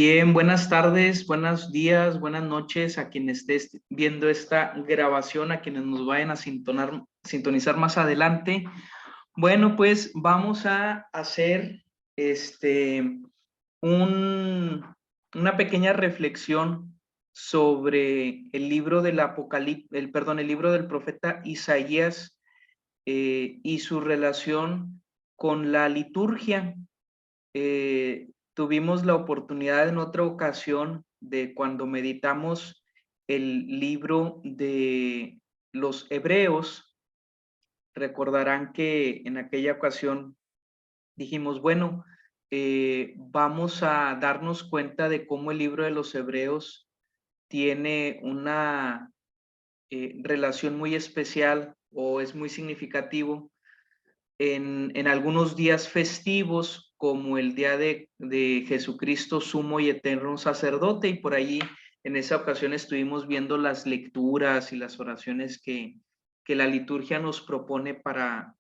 Bien, buenas tardes, buenos días, buenas noches a quien estés viendo esta grabación, a quienes nos vayan a sintonizar más adelante. Bueno, pues vamos a hacer una pequeña reflexión sobre el libro del el libro del profeta Isaías y su relación con la liturgia. Tuvimos la oportunidad en otra ocasión de cuando meditamos el libro de los Hebreos. Recordarán que en aquella ocasión dijimos, bueno, vamos a darnos cuenta de cómo el libro de los Hebreos tiene una relación muy especial o es muy significativo en algunos días festivos, como el día de Jesucristo, sumo y eterno sacerdote, y por allí en esa ocasión estuvimos viendo las lecturas y las oraciones que la liturgia nos propone para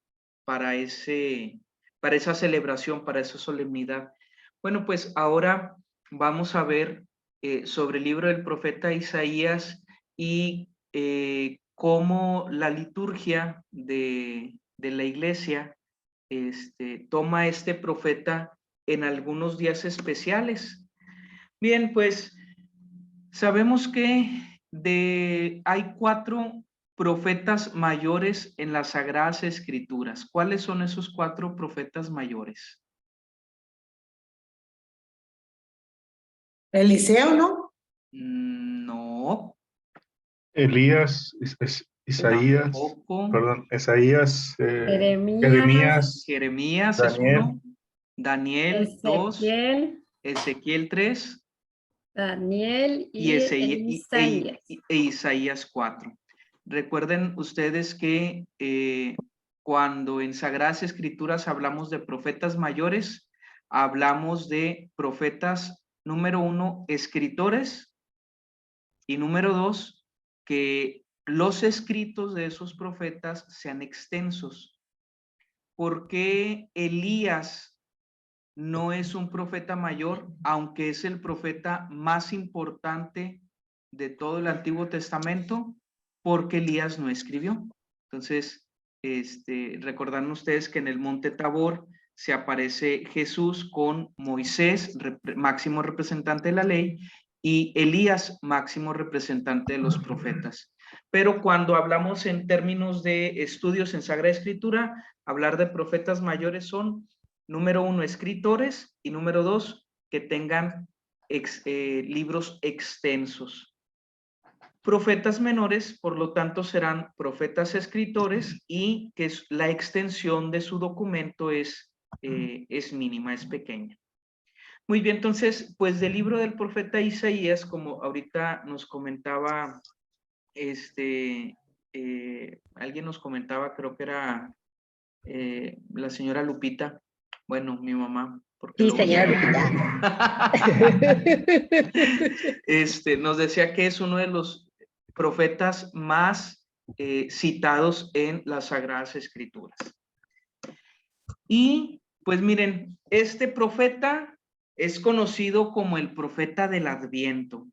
esa celebración, para esa solemnidad. Bueno, pues ahora vamos a ver sobre el libro del profeta Isaías y cómo la liturgia de la iglesia toma este profeta en algunos días especiales. Bien, pues sabemos que hay 4 profetas mayores en las Sagradas Escrituras. ¿Cuáles son esos 4 profetas mayores? Eliseo, ¿no? No, Elías, Isaías, tampoco. Isaías, Jeremías, Jeremías es Daniel. 1, Daniel 2, Ezequiel, Ezequiel 3 Daniel y Isaías. Isaías 4. Recuerden ustedes que cuando en Sagradas Escrituras hablamos de profetas mayores, hablamos de profetas, número 1, escritores, y número 2, que los escritos de esos profetas sean extensos. ¿Por qué Elías no es un profeta mayor, aunque es el profeta más importante de todo el Antiguo Testamento? Porque Elías no escribió. Entonces, recordarán ustedes que en el Monte Tabor se aparece Jesús con Moisés, máximo representante de la ley, y Elías, máximo representante de los profetas. Pero cuando hablamos en términos de estudios en Sagrada Escritura, hablar de profetas mayores son, número 1, escritores, y número 2, que tengan libros extensos. Profetas menores, por lo tanto, serán profetas escritores y que la extensión de su documento es mínima, es pequeña. Muy bien, entonces, pues del libro del profeta Isaías, como ahorita nos comentaba, alguien nos comentaba, creo que era la señora Lupita, bueno, mi mamá, porque Sí, luego señora Lupita. nos decía que es uno de los profetas más citados en las Sagradas Escrituras. Y pues miren, este profeta es conocido como el profeta del Adviento.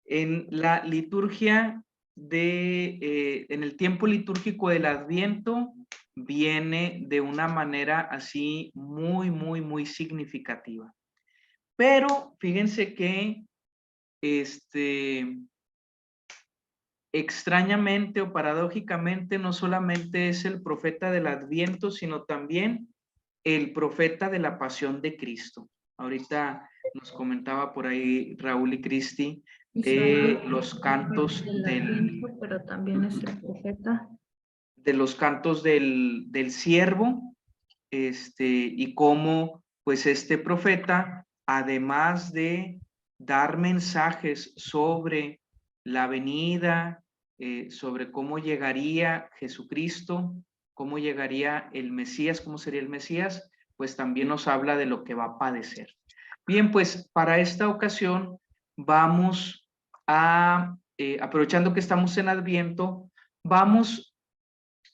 En la liturgia en el tiempo litúrgico del Adviento, viene de una manera así muy, muy, muy significativa. Pero fíjense que extrañamente o paradójicamente no solamente es el profeta del Adviento, sino también el profeta de la pasión de Cristo. Ahorita nos comentaba por ahí Raúl y Cristi de los cantos pero también es el profeta de los cantos del siervo, y cómo pues este profeta, además de dar mensajes sobre la venida, sobre cómo llegaría Jesucristo, cómo llegaría el Mesías, cómo sería el Mesías, pues también nos habla de lo que va a padecer. Bien, pues para esta ocasión vamos a, aprovechando que estamos en Adviento, vamos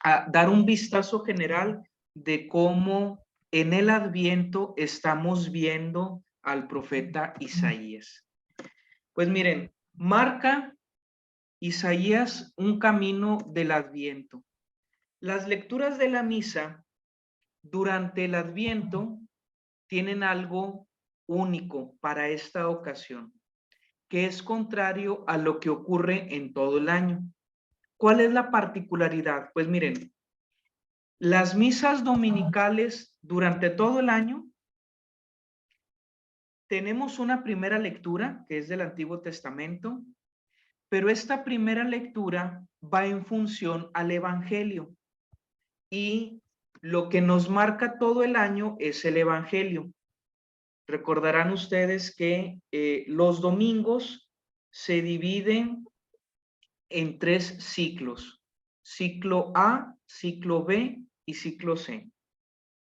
a dar un vistazo general de cómo en el Adviento estamos viendo al profeta Isaías. Pues miren, marca Isaías un camino del Adviento. Las lecturas de la misa durante el Adviento tienen algo único para esta ocasión, que es contrario a lo que ocurre en todo el año. ¿Cuál es la particularidad? Pues miren, las misas dominicales durante todo el año tenemos una primera lectura que es del Antiguo Testamento, pero esta primera lectura va en función al Evangelio y lo que nos marca todo el año es el Evangelio. Recordarán ustedes que los domingos se dividen en 3 ciclos: ciclo A, ciclo B y ciclo C.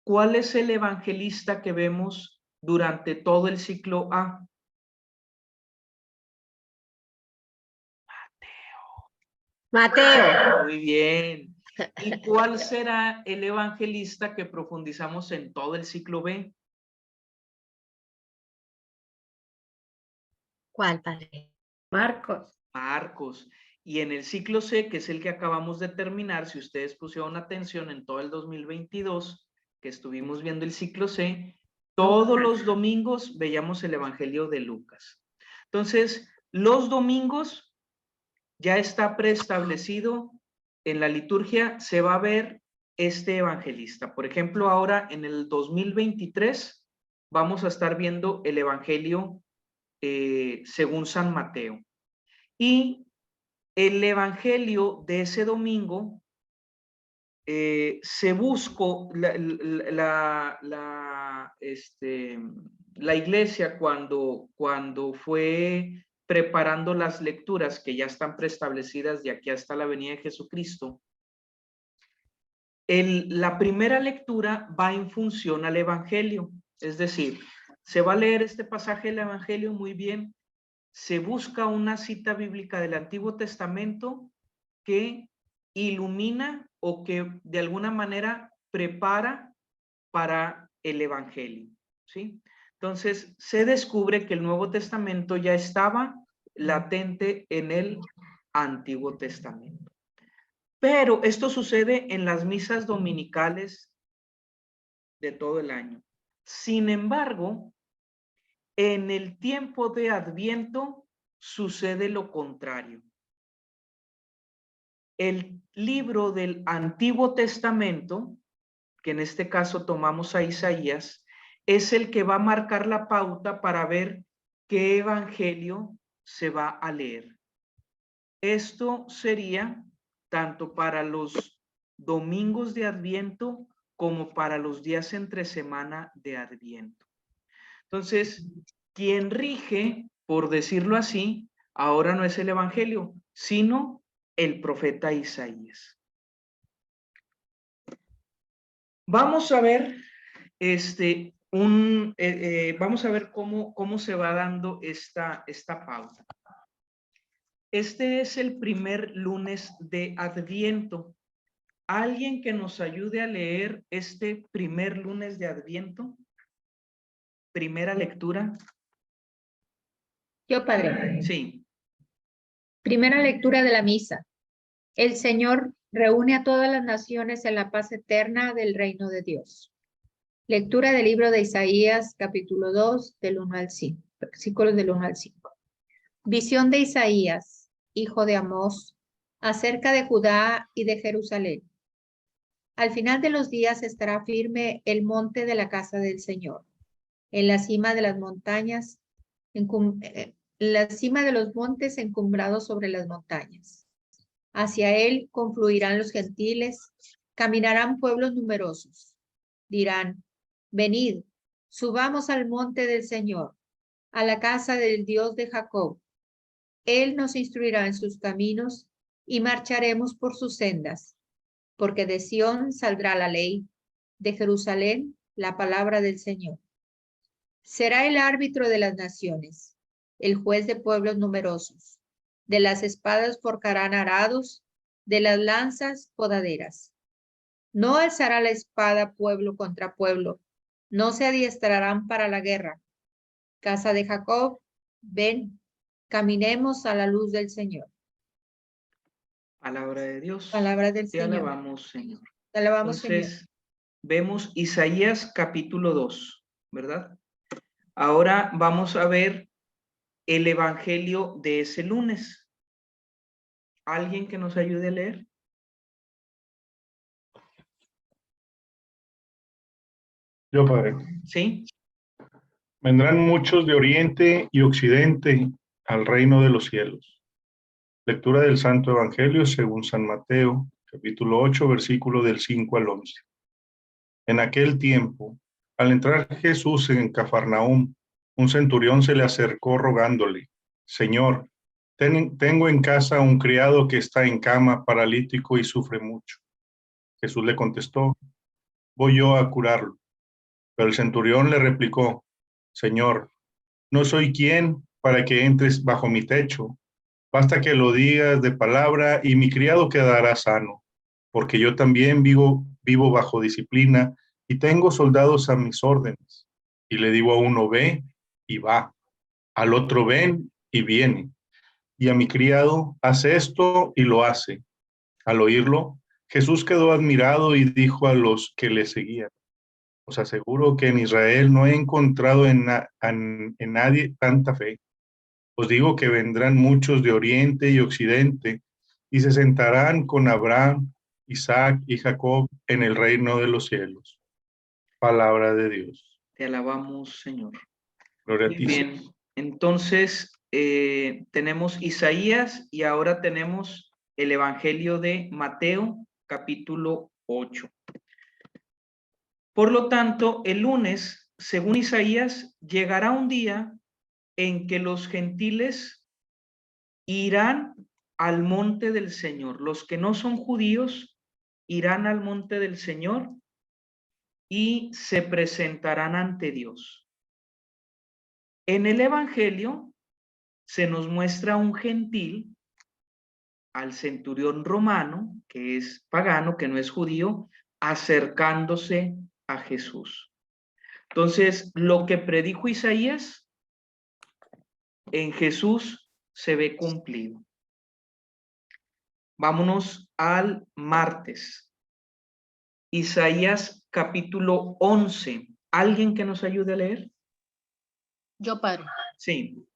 ¿Cuál es el evangelista que vemos durante todo el ciclo A? Mateo. Muy bien. ¿Y cuál será el evangelista que profundizamos en todo el ciclo B? ¿Cuál, padre? Marcos. Marcos. Y en el ciclo C, que es el que acabamos de terminar, si ustedes pusieron atención en todo el 2022, que estuvimos viendo el ciclo C, todos los domingos veíamos el Evangelio de Lucas. Entonces, los domingos ya está preestablecido en la liturgia, se va a ver este evangelista. Por ejemplo, ahora en el 2023 vamos a estar viendo el Evangelio según San Mateo. Y el evangelio de ese domingo se buscó, la iglesia cuando fue preparando las lecturas que ya están preestablecidas de aquí hasta la venida de Jesucristo, la primera lectura va en función al evangelio, es decir, se va a leer este pasaje del evangelio muy bien, se busca una cita bíblica del Antiguo Testamento que ilumina o que de alguna manera prepara para el Evangelio, ¿sí? Entonces, se descubre que el Nuevo Testamento ya estaba latente en el Antiguo Testamento. Pero esto sucede en las misas dominicales de todo el año. Sin embargo, en el tiempo de Adviento sucede lo contrario. El libro del Antiguo Testamento, que en este caso tomamos a Isaías, es el que va a marcar la pauta para ver qué evangelio se va a leer. Esto sería tanto para los domingos de Adviento como para los días entre semana de Adviento. Entonces, quien rige, por decirlo así, ahora no es el evangelio, sino el profeta Isaías. Vamos a ver vamos a ver cómo se va dando esta pauta. Este es el primer lunes de Adviento. ¿Alguien que nos ayude a leer este primer lunes de Adviento? Primera lectura. Yo, padre. Sí. Primera lectura de la misa. El Señor reúne a todas las naciones en la paz eterna del reino de Dios. Lectura del libro de Isaías, capítulo 2, del 1 al 5, versículos del 1 al 5. Visión de Isaías, hijo de Amós, acerca de Judá y de Jerusalén. Al final de los días estará firme el monte de la casa del Señor. En la cima de las montañas, en la cima de los montes encumbrados sobre las montañas. Hacia él confluirán los gentiles, caminarán pueblos numerosos. Dirán, venid, subamos al monte del Señor, a la casa del Dios de Jacob. Él nos instruirá en sus caminos y marcharemos por sus sendas, porque de Sión saldrá la ley, de Jerusalén la palabra del Señor. Será el árbitro de las naciones, el juez de pueblos numerosos. De las espadas forjarán arados, de las lanzas podaderas. No alzará la espada pueblo contra pueblo, no se adiestrarán para la guerra. Casa de Jacob, ven, caminemos a la luz del Señor. Palabra de Dios. Palabra del Te Señor. alabamos, Señor. Te alabamos, Señor. Entonces, vemos Isaías capítulo 2, ¿verdad? Ahora vamos a ver el evangelio de ese lunes. ¿Alguien que nos ayude a leer? Yo, Padre. Sí. Vendrán muchos de oriente y occidente al reino de los cielos. Lectura del Santo Evangelio según San Mateo, capítulo 8, versículo del 5 al 11. En aquel tiempo, al entrar Jesús en Cafarnaúm, un centurión se le acercó rogándole: Señor, tengo en casa un criado que está en cama, paralítico y sufre mucho. Jesús le contestó: voy yo a curarlo. Pero el centurión le replicó: Señor, no soy quien para que entres bajo mi techo. Basta que lo digas de palabra y mi criado quedará sano, porque yo también vivo bajo disciplina y tengo soldados a mis órdenes. Y le digo a uno: ve, y va; al otro: ven, y viene; y a mi criado: haz esto, y lo hace. Al oírlo, Jesús quedó admirado y dijo a los que le seguían: os aseguro que en Israel no he encontrado en nadie tanta fe. Os digo que vendrán muchos de oriente y occidente y se sentarán con Abraham, Isaac y Jacob en el reino de los cielos. Palabra de Dios. Te alabamos, Señor. Gloria Muy a ti, bien. Señor. Entonces, tenemos Isaías y ahora tenemos el evangelio de Mateo, capítulo 8. Por lo tanto, el lunes, según Isaías, llegará un día en que los gentiles irán al monte del Señor. Los que no son judíos irán al monte del Señor y se presentarán ante Dios. En el evangelio se nos muestra un gentil, al centurión romano, que es pagano, que no es judío, acercándose a Jesús. Entonces, lo que predijo Isaías en Jesús se ve cumplido. Vámonos al martes. Isaías capítulo 11. ¿Alguien que nos ayude a leer? Yo, Padre. Sí.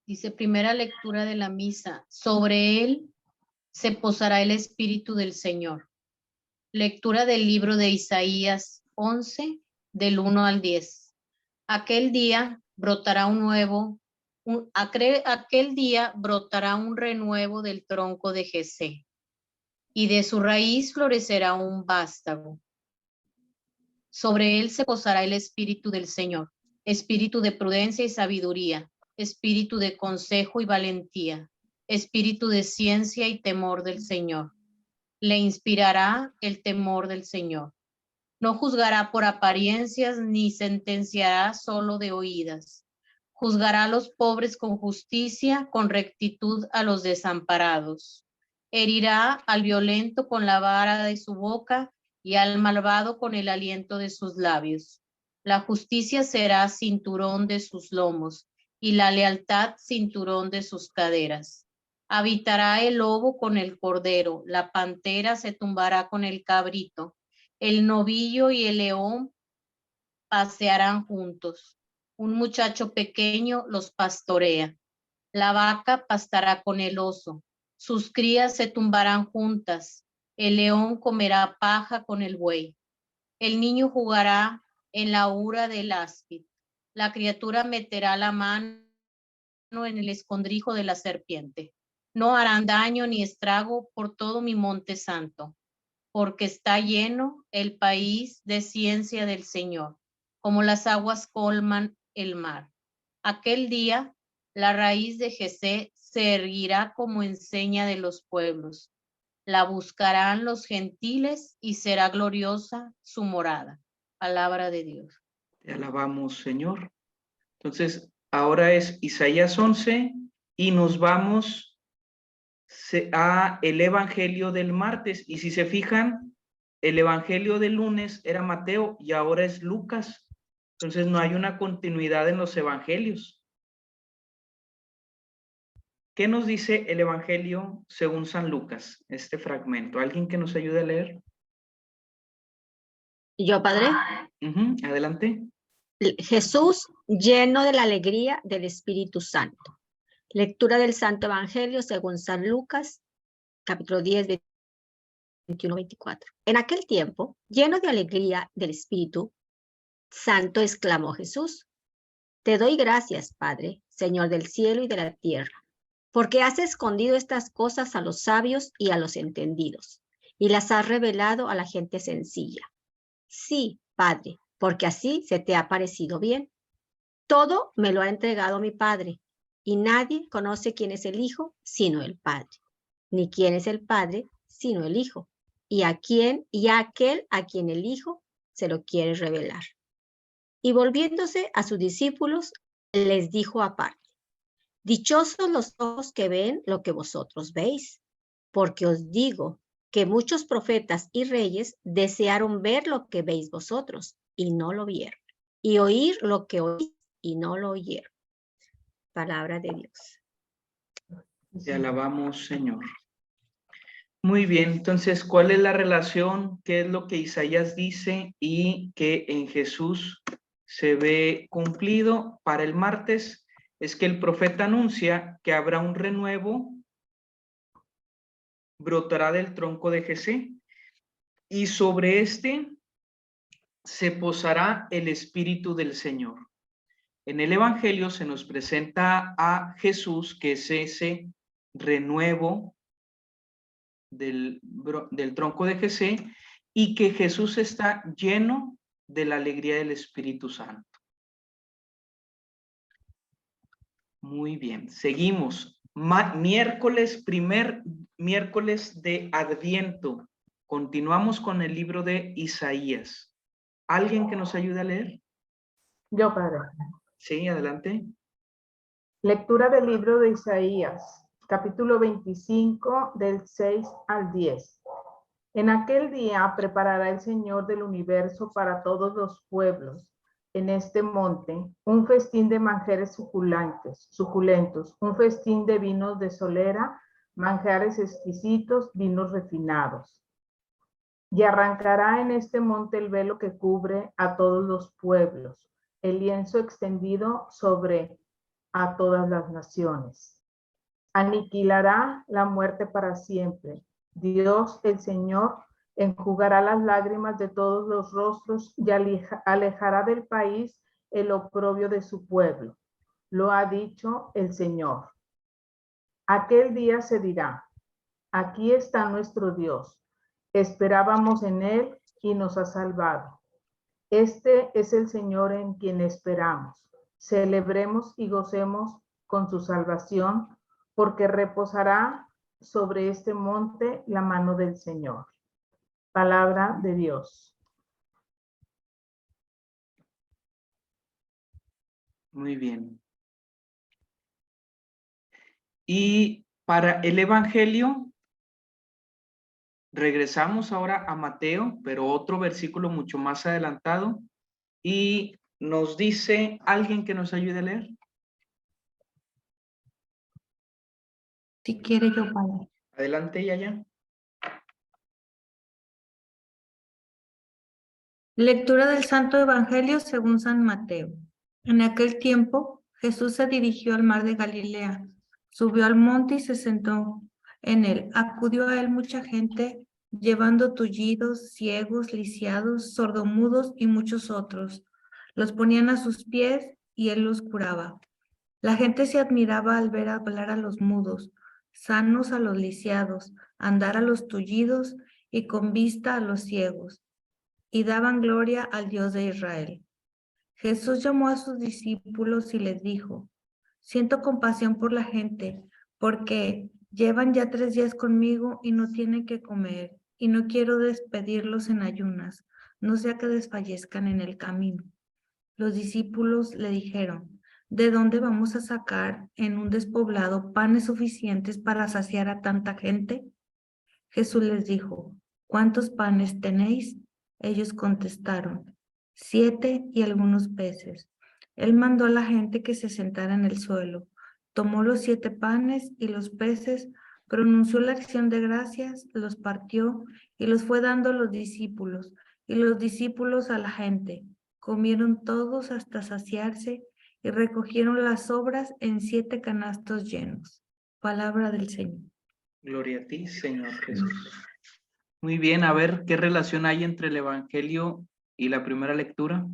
Dice: primera lectura de la misa. Sobre él se posará el Espíritu del Señor. Lectura del libro de Isaías 11, del 1 al 10. Aquel día brotará aquel día brotará un renuevo del tronco de Jesé, y de su raíz florecerá un vástago. Sobre él se posará el Espíritu del Señor, espíritu de prudencia y sabiduría, espíritu de consejo y valentía, espíritu de ciencia y temor del Señor. Le inspirará el temor del Señor. No juzgará por apariencias ni sentenciará solo de oídas. Juzgará a los pobres con justicia, con rectitud a los desamparados. Herirá al violento con la vara de su boca y al malvado con el aliento de sus labios. La justicia será cinturón de sus lomos y la lealtad cinturón de sus caderas. Habitará el lobo con el cordero, la pantera se tumbará con el cabrito, el novillo y el león pasearán juntos. Un muchacho pequeño los pastorea. La vaca pastará con el oso. Sus crías se tumbarán juntas. El león comerá paja con el buey. El niño jugará en la hura del áspid. La criatura meterá la mano en el escondrijo de la serpiente. No harán daño ni estrago por todo mi monte santo, porque está lleno el país de ciencia del Señor, como las aguas colman el mar. Aquel día, la raíz de Jesé se erguirá como enseña de los pueblos. La buscarán los gentiles y será gloriosa su morada. Palabra de Dios. Te alabamos, Señor. Entonces, ahora es Isaías 11 y nos vamos a el evangelio del martes. Y si se fijan, el evangelio del lunes era Mateo y ahora es Lucas. Entonces no hay una continuidad en los evangelios. ¿Qué nos dice el evangelio según San Lucas? Este fragmento. ¿Alguien que nos ayude a leer? Yo, Padre, Adelante. Jesús lleno de la alegría del Espíritu Santo. Lectura del Santo Evangelio según San Lucas, capítulo 10, 21, 24. En aquel tiempo, lleno de alegría del Espíritu Santo, exclamó Jesús: Te doy gracias, Padre, Señor del cielo y de la tierra, porque has escondido estas cosas a los sabios y a los entendidos, y las has revelado a la gente sencilla. Sí, Padre, porque así se te ha parecido bien. Todo me lo ha entregado mi Padre, y nadie conoce quién es el Hijo sino el Padre, ni quién es el Padre sino el Hijo, y a aquel a quien el Hijo se lo quiere revelar. Y volviéndose a sus discípulos, les dijo aparte: Dichosos los ojos que ven lo que vosotros veis, porque os digo que muchos profetas y reyes desearon ver lo que veis vosotros y no lo vieron, y oír lo que oís y no lo oyeron. Palabra de Dios. Te alabamos, Señor. Muy bien, entonces, ¿cuál es la relación? ¿Qué es lo que Isaías dice y que en Jesús se ve cumplido? Para el martes es que el profeta anuncia que habrá un renuevo, brotará del tronco de Jesé, y sobre este se posará el Espíritu del Señor. En el Evangelio se nos presenta a Jesús, que es ese renuevo del tronco de Jesé, y que Jesús está lleno de la alegría del Espíritu Santo. Muy bien, seguimos. Primer miércoles de Adviento. Continuamos con el libro de Isaías. ¿Alguien que nos ayude a leer? Yo, Padre. Sí, adelante. Lectura del libro de Isaías, capítulo 25, del 6 al 10. En aquel día preparará el Señor del universo para todos los pueblos, en este monte, un festín de manjares suculentos, un festín de vinos de solera, manjares exquisitos, vinos refinados. Y arrancará en este monte el velo que cubre a todos los pueblos, el lienzo extendido sobre a todas las naciones. Aniquilará la muerte para siempre. Dios, el Señor, enjugará las lágrimas de todos los rostros y alejará del país el oprobio de su pueblo. Lo ha dicho el Señor. Aquel día se dirá: aquí está nuestro Dios. Esperábamos en él y nos ha salvado. Este es el Señor en quien esperamos. Celebremos y gocemos con su salvación, porque reposará sobre este monte la mano del Señor. Palabra de Dios. Muy bien. Y para el Evangelio, regresamos ahora a Mateo, pero otro versículo mucho más adelantado, y nos dice alguien que nos ayude a leer. Si quiere yo, Padre. Adelante, Yaya. Lectura del Santo Evangelio según San Mateo. En aquel tiempo, Jesús se dirigió al mar de Galilea, subió al monte y se sentó en él. Acudió a él mucha gente, llevando tullidos, ciegos, lisiados, sordomudos y muchos otros. Los ponían a sus pies y él los curaba. La gente se admiraba al ver hablar a los mudos, sanos a los lisiados, andar a los tullidos y con vista a los ciegos, y daban gloria al Dios de Israel. Jesús llamó a sus discípulos y les dijo: siento compasión por la gente, porque llevan ya 3 días conmigo y no tienen que comer, y no quiero despedirlos en ayunas, no sea que desfallezcan en el camino. Los discípulos le dijeron: ¿de dónde vamos a sacar en un despoblado panes suficientes para saciar a tanta gente? Jesús les dijo: ¿cuántos panes tenéis? Ellos contestaron: 7 y algunos peces. Él mandó a la gente que se sentara en el suelo, tomó los 7 panes y los peces, pronunció la acción de gracias, los partió y los fue dando a los discípulos, y los discípulos a la gente. Comieron todos hasta saciarse y recogieron las sobras en 7 canastos llenos. Palabra del Señor. Gloria a ti, Señor Jesús. Muy bien, a ver, ¿qué relación hay entre el Evangelio y la primera lectura?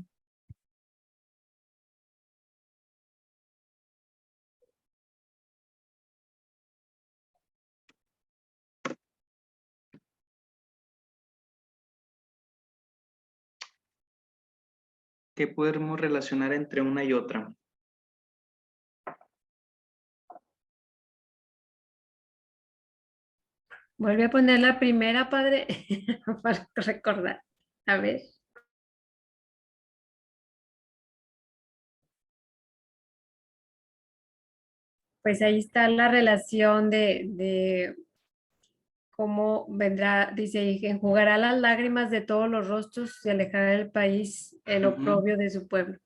¿Qué podemos relacionar entre una y otra? Vuelve a poner la primera, padre, para recordar. A ver. Pues ahí está la relación de cómo vendrá, dice, y enjugará las lágrimas de todos los rostros y alejará del país el oprobio de su pueblo.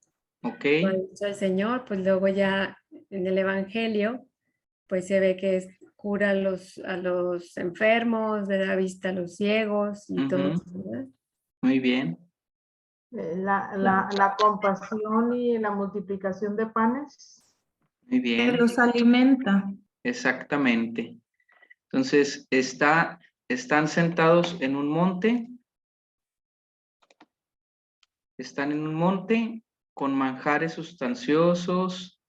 Ok, Lo ha dicho el Señor, pues luego ya en el Evangelio, pues se ve que cura a los enfermos, le da vista a los ciegos y todo eso, ¿verdad? muy bien. La compasión y la multiplicación de panes. Muy Que bien, los alimenta. exactamente. Entonces, están sentados en un monte. Están en un monte con manjares sustanciosos,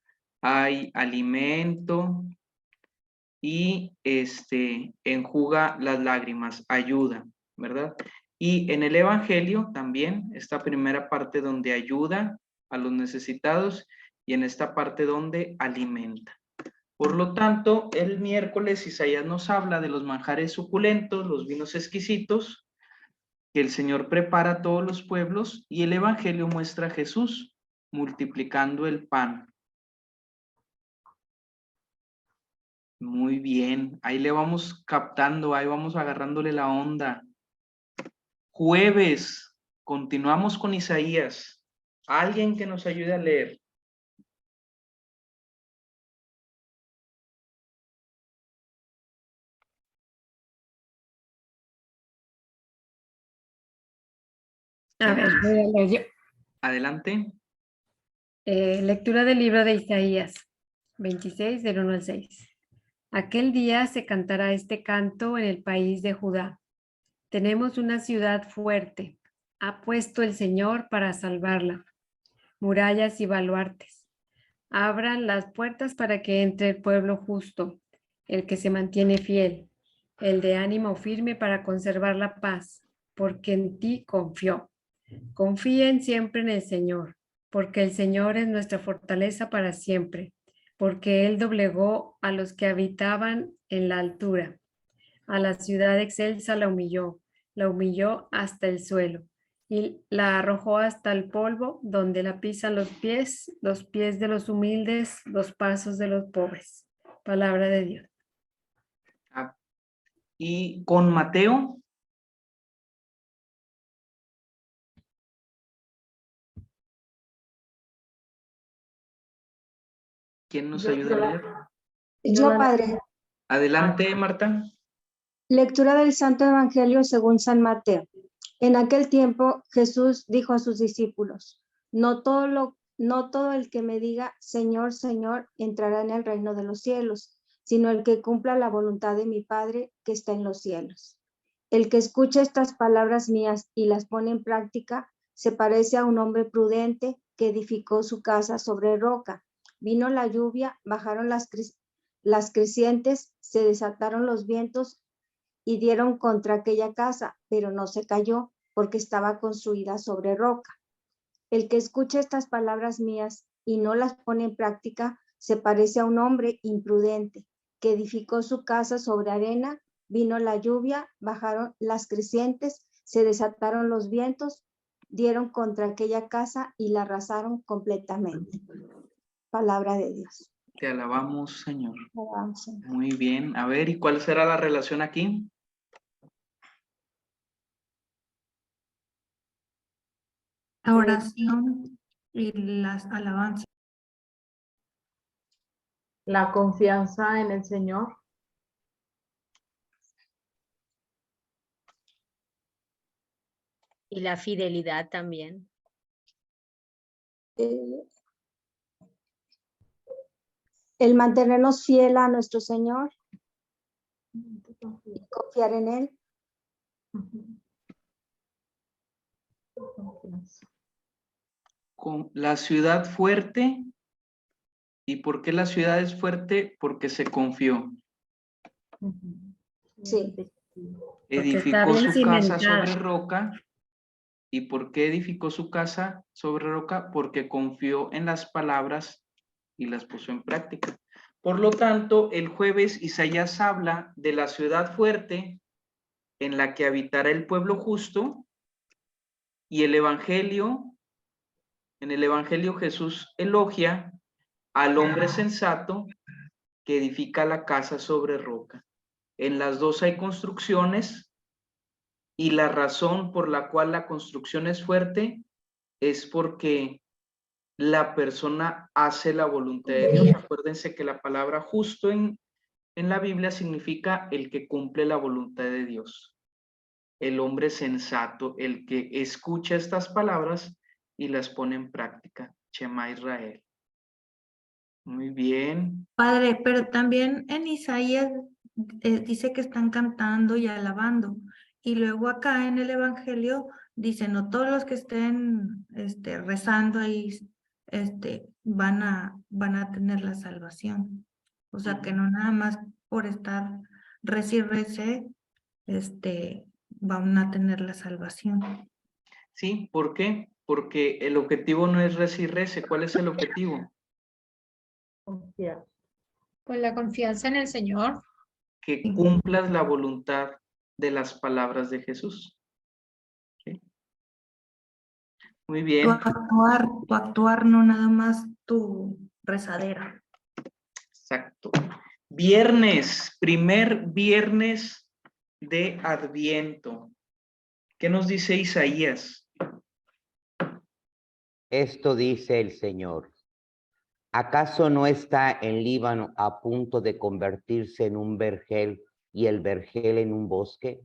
hay alimento y enjuga las lágrimas, ayuda, ¿verdad? Y en el Evangelio también, esta primera parte donde ayuda a los necesitados y en esta parte donde alimenta. Por lo tanto, el miércoles Isaías nos habla de los manjares suculentos, los vinos exquisitos, que el Señor prepara a todos los pueblos, y el Evangelio muestra a Jesús multiplicando el pan. Muy bien, ahí le vamos captando, ahí vamos agarrándole la onda. Jueves, continuamos con Isaías. Alguien que nos ayude a leer. A ver, voy a leer yo. Adelante. Lectura del libro de Isaías 26, del 1 al 6. Aquel día se cantará este canto en el país de Judá. Tenemos una ciudad fuerte. Ha puesto el Señor para salvarla. Murallas y baluartes. Abran las puertas para que entre el pueblo justo, el que se mantiene fiel, el de ánimo firme para conservar la paz, porque en ti confió. Confíen siempre en el Señor, porque el Señor es nuestra fortaleza para siempre, porque Él doblegó a los que habitaban en la altura. A la ciudad excelsa la humilló hasta el suelo y la arrojó hasta el polvo donde la pisan los pies de los humildes, los pasos de los pobres. Palabra de Dios. Y con Mateo. ¿Quién nos ayuda a leer? Yo, padre. Adelante, Marta. Lectura del Santo Evangelio según San Mateo. En aquel tiempo Jesús dijo a sus discípulos, no todo el que me diga Señor, Señor, entrará en el reino de los cielos, sino el que cumpla la voluntad de mi Padre que está en los cielos. El que escucha estas palabras mías y las pone en práctica, se parece a un hombre prudente que edificó su casa sobre roca. Vino la lluvia, bajaron las crecientes, se desataron los vientos y dieron contra aquella casa, pero no se cayó porque estaba construida sobre roca. El que escucha estas palabras mías y no las pone en práctica, se parece a un hombre imprudente que edificó su casa sobre arena. Vino la lluvia, bajaron las crecientes, se desataron los vientos, dieron contra aquella casa y la arrasaron completamente. Palabra de Dios. Te alabamos, Señor. Alabamos, Señor. Muy bien. A ver, ¿y cuál será la relación aquí? Oración y las alabanzas. La confianza en el Señor. Y la fidelidad también. El mantenernos fiel a nuestro Señor y confiar en Él. Con la ciudad fuerte. ¿Y por qué la ciudad es fuerte? Porque se confió. Sí. está Edificó bien su casa cimentada. sobre roca. ¿Y por qué edificó su casa sobre roca? Porque confió en las palabras y las puso en práctica. Por lo tanto, el jueves Isaías habla de la ciudad fuerte en la que habitará el pueblo justo, y en el Evangelio Jesús elogia al hombre sensato que edifica la casa sobre roca. En las dos hay construcciones, y la razón por la cual la construcción es fuerte es porque la persona hace la voluntad de Dios. Acuérdense que la palabra justo en la Biblia significa el que cumple la voluntad de Dios. El hombre sensato, el que escucha estas palabras y las pone en práctica. Shema Israel. Muy bien. Padre, pero también en Isaías dice que están cantando y alabando. Y luego acá en el Evangelio dice, no todos los que estén rezando ahí van a tener la salvación. O sea, que no nada más por estar reci y rece, van a tener la salvación. Sí, ¿por qué? Porque el objetivo no es rece y rece. ¿Cuál es el objetivo? Confiar. Con la confianza en el Señor. Que cumplas la voluntad de las palabras de Jesús. ¿Sí? Muy bien. Tu actuar, no nada más tu rezadera. Exacto. Viernes, primer viernes de Adviento. ¿Qué nos dice Isaías? Esto dice el Señor. ¿Acaso no está el Líbano a punto de convertirse en un vergel y el vergel en un bosque?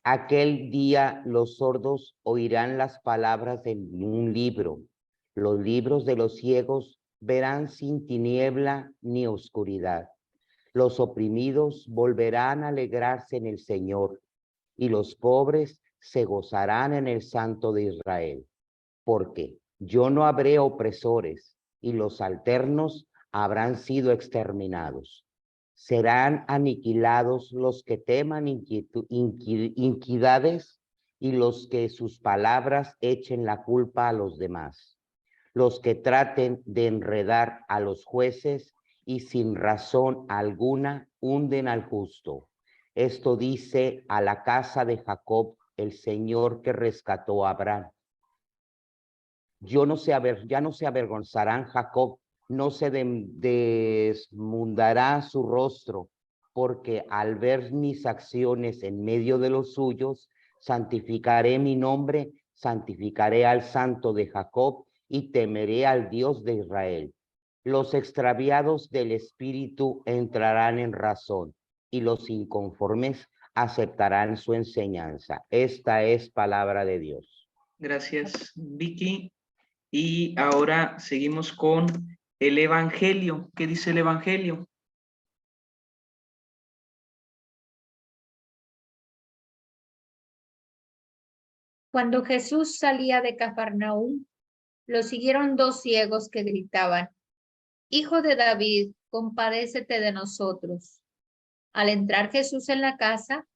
Aquel día los sordos oirán las palabras de un libro. Los libros de los ciegos verán sin tiniebla ni oscuridad. Los oprimidos volverán a alegrarse en el Señor, y los pobres se gozarán en el Santo de Israel. Porque yo no habré opresores, y los alternos habrán sido exterminados. Serán aniquilados los que teman iniquidades, y los que sus palabras echen la culpa a los demás. Los que traten de enredar a los jueces y sin razón alguna hunden al justo. Esto dice a la casa de Jacob el Señor que rescató a Abraham. Ya no se avergonzarán Jacob, no se desmundará su rostro, porque al ver mis acciones en medio de los suyos, santificaré mi nombre, santificaré al Santo de Jacob y temeré al Dios de Israel. Los extraviados del espíritu entrarán en razón, y los inconformes aceptarán su enseñanza. Esta es palabra de Dios. Gracias, Vicky. Y ahora seguimos con el Evangelio. ¿Qué dice el Evangelio? Cuando Jesús salía de Cafarnaúm, lo siguieron dos ciegos que gritaban, Hijo de David, compadécete de nosotros. Al entrar Jesús en la casa,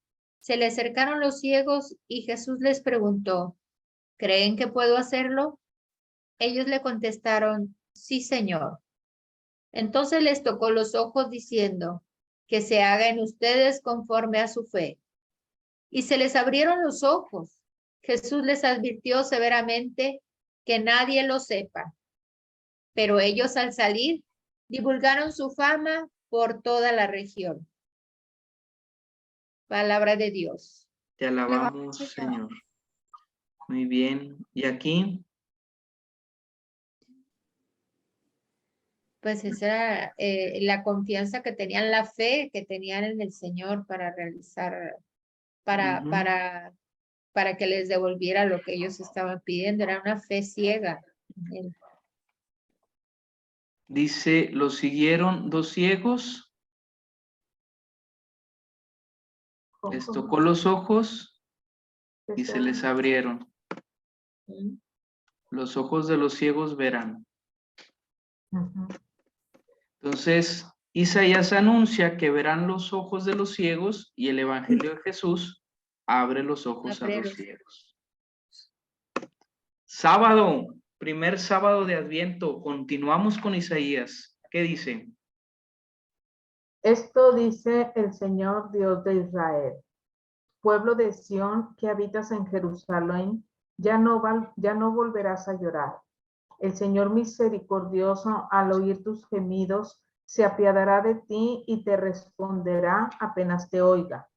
se le acercaron los ciegos y Jesús les preguntó, ¿creen que puedo hacerlo? Ellos le contestaron, sí, Señor. Entonces les tocó los ojos diciendo, que se haga en ustedes conforme a su fe. Y se les abrieron los ojos. Jesús les advirtió severamente que nadie lo sepa. Pero ellos al salir divulgaron su fama por toda la región. Palabra de Dios. Te alabamos, Señor. Muy bien. Y aquí Pues esa era la confianza que tenían, la fe que tenían en el Señor para realizar, para, Ujú. para que les devolviera lo que ellos estaban pidiendo. Era una fe ciega. Dice, lo siguieron 2 ciegos, les tocó los ojos y se les abrieron. Los ojos de los ciegos verán. Ujú. Entonces, Isaías anuncia que verán los ojos de los ciegos y el Evangelio de Jesús abre los ojos a los Abreros. ciegos. Sábado, primer sábado de Adviento, continuamos con Isaías. ¿Qué dice? Esto dice el Señor Dios de Israel. Pueblo de Sión, que habitas en Jerusalén, ya no volverás a llorar. El Señor misericordioso, al oír tus gemidos, se apiadará de ti y te responderá apenas te oiga.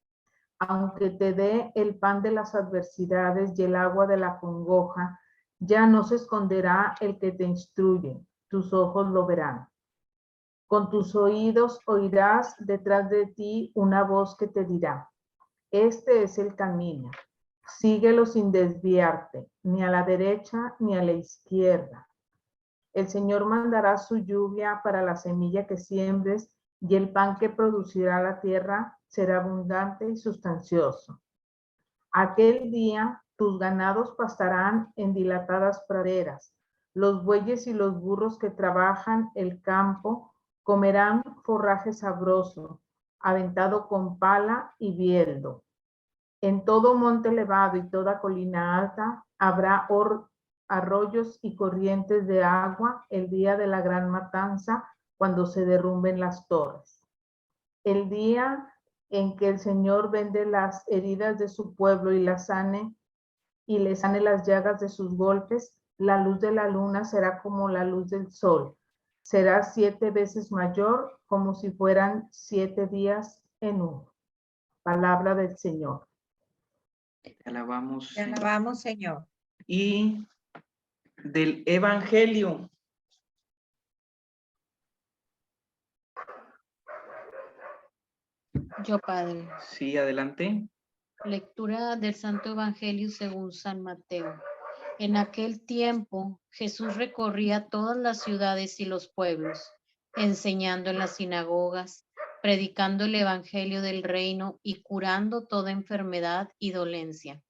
Aunque te dé el pan de las adversidades y el agua de la congoja, ya no se esconderá el que te instruye, tus ojos lo verán. Con tus oídos oirás detrás de ti una voz que te dirá, este es el camino, síguelo sin desviarte, ni a la derecha ni a la izquierda. El Señor mandará su lluvia para la semilla que siembres, y el pan que producirá la tierra será abundante y sustancioso. Aquel día tus ganados pastarán en dilatadas praderas. Los bueyes y los burros que trabajan el campo comerán forraje sabroso, aventado con pala y bieldo. En todo monte elevado y toda colina alta habrá arroyos y corrientes de agua el día de la gran matanza, cuando se derrumben las torres. El día en que el Señor vende las heridas de su pueblo y le sane las llagas de sus golpes, la luz de la luna será como la luz del sol. Será 7 veces mayor, como si fueran 7 días en uno. Palabra del Señor. Te alabamos, Te Señor. alabamos, Señor. Y del Evangelio. Yo, Padre. Sí, adelante. Lectura del Santo Evangelio según San Mateo. En aquel tiempo, Jesús recorría todas las ciudades y los pueblos, enseñando en las sinagogas, predicando el Evangelio del reino y curando toda enfermedad y dolencia.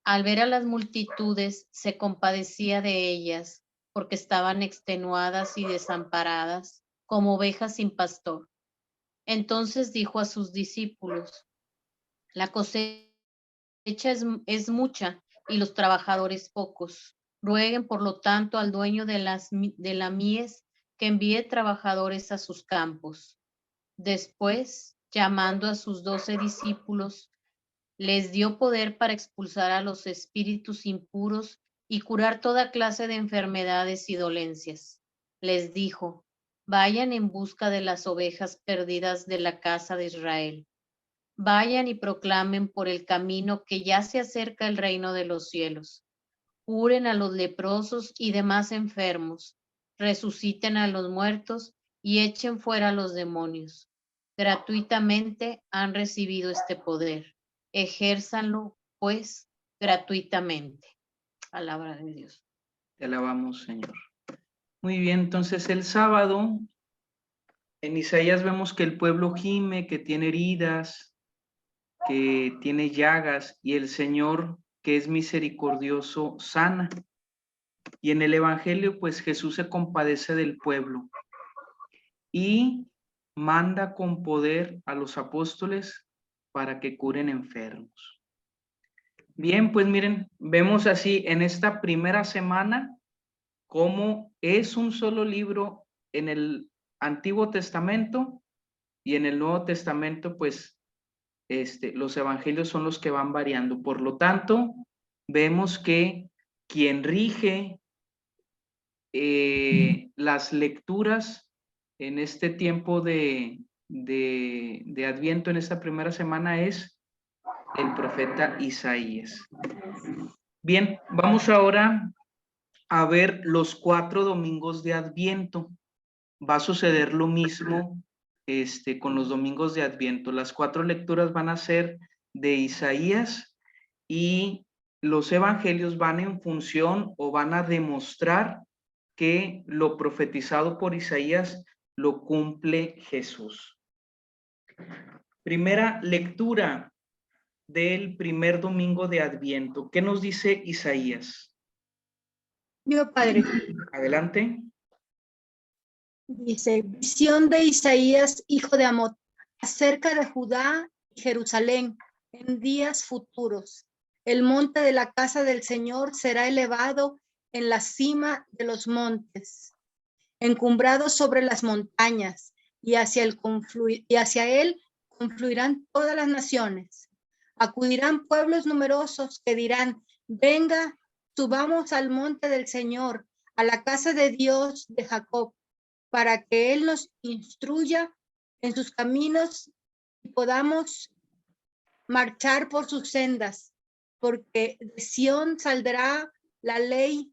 Al ver a las multitudes, se compadecía de ellas, porque estaban extenuadas y desamparadas, como ovejas sin pastor. Entonces dijo a sus discípulos, la cosecha es mucha y los trabajadores pocos. Rueguen, por lo tanto, al dueño de la mies que envíe trabajadores a sus campos. Después, llamando a sus 12 discípulos, les dio poder para expulsar a los espíritus impuros y curar toda clase de enfermedades y dolencias. Les dijo, vayan en busca de las ovejas perdidas de la casa de Israel. Vayan y proclamen por el camino que ya se acerca el reino de los cielos. Curen a los leprosos y demás enfermos, resuciten a los muertos y echen fuera a los demonios. Gratuitamente han recibido este poder. Ejérzanlo, pues, gratuitamente. Palabra de Dios. Te alabamos, Señor. Muy bien, entonces el sábado en Isaías vemos que el pueblo gime, que tiene heridas, que tiene llagas, y el Señor, que es misericordioso, sana. Y en el Evangelio, pues Jesús se compadece del pueblo y manda con poder a los apóstoles para que curen enfermos. Bien, pues miren, vemos así en esta primera semana cómo es un solo libro en el Antiguo Testamento, y en el Nuevo Testamento, pues, los evangelios son los que van variando. Por lo tanto, vemos que quien rige las lecturas en este tiempo de Adviento, en esta primera semana, es el profeta Isaías. Bien, vamos ahora a ver los 4 domingos de Adviento. va a suceder lo mismo con los domingos de Adviento. Las 4 lecturas van a ser de Isaías y los evangelios van en función o van a demostrar que lo profetizado por Isaías lo cumple Jesús. Primera lectura del primer domingo de Adviento. ¿Qué nos dice Isaías? Yo, padre. Adelante. Dice, visión de Isaías, hijo de Amot, acerca de Judá y Jerusalén en días futuros. El monte de la casa del Señor será elevado en la cima de los montes, encumbrado sobre las montañas, y hacia él confluirán todas las naciones. Acudirán pueblos numerosos que dirán, venga, subamos al monte del Señor, a la casa de Dios de Jacob, para que Él nos instruya en sus caminos y podamos marchar por sus sendas, porque de Sión saldrá la ley,